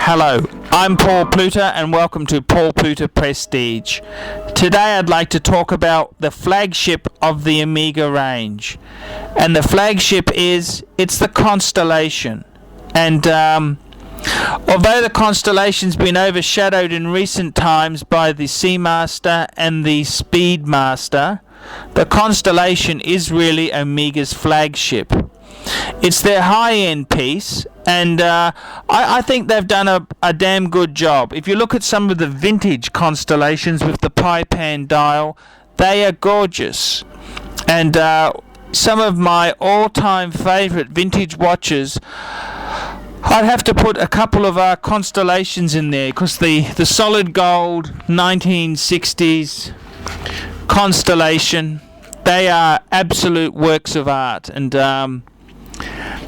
Hello, I'm Paul Pluta and welcome to Paul Pluta Prestige. Today I'd like to talk about the flagship of the Omega range. And the flagship it's the Constellation. And although the Constellation's been overshadowed in recent times by the Seamaster and the Speedmaster, the Constellation is really Omega's flagship. It's their high-end piece, and I think they've done a damn good job. If you look at some of the vintage Constellations with the pie pan dial, they are gorgeous. And some of my all-time favourite vintage watches, I'd have to put a couple of Constellations in there, because the solid gold 1960s Constellation, they are absolute works of art. And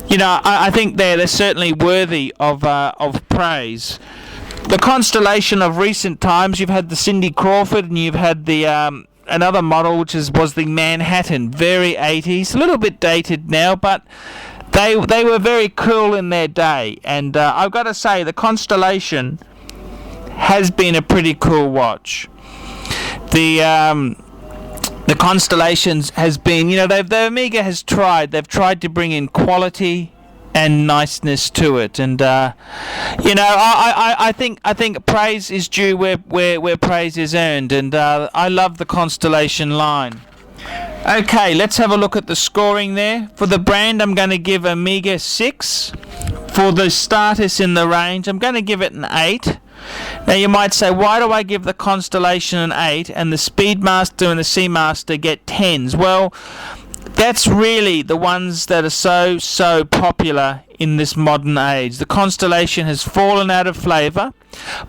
I think they're certainly worthy of praise. The Constellation of recent times, you've had the Cindy Crawford, and you've had the another model which was the Manhattan, very 80s, a little bit dated now, but they were very cool in their day. And I've got to say, the has been a pretty cool watch. The Constellations has been, the Omega has they've tried to bring in quality and niceness to it, and I think praise is due where praise is earned, and I love the Constellation line. Okay, let's have a look at the scoring there. For the brand, I'm going to give Omega 6. For the Status in the range, I'm going to give it an 8. Now you might say, why do I give the Constellation an 8 and the Speedmaster and the Seamaster get 10s? Well, that's really the ones that are so popular in this modern age. The Constellation has fallen out of flavour,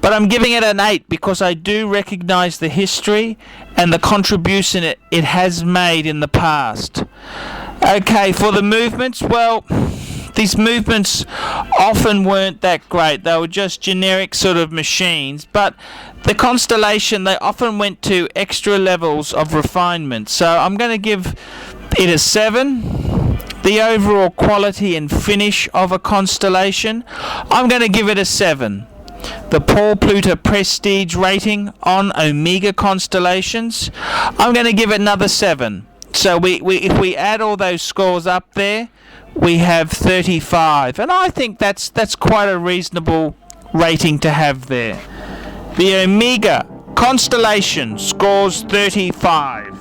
but I'm giving it an 8 because I do recognise the history and the contribution it has made in the past. Okay, for the movements, well, these movements often weren't that great. They were just generic sort of machines, but the Constellation, they often went to extra levels of refinement. So I'm going to give it a 7. The overall quality and finish of a Constellation, I'm going to give it a 7. The Paul Pluta Prestige rating on Omega Constellations, I'm going to give it another 7. So if we add all those scores up there, we have 35, and I think that's quite a reasonable rating to have there. The Omega Constellation scores 35.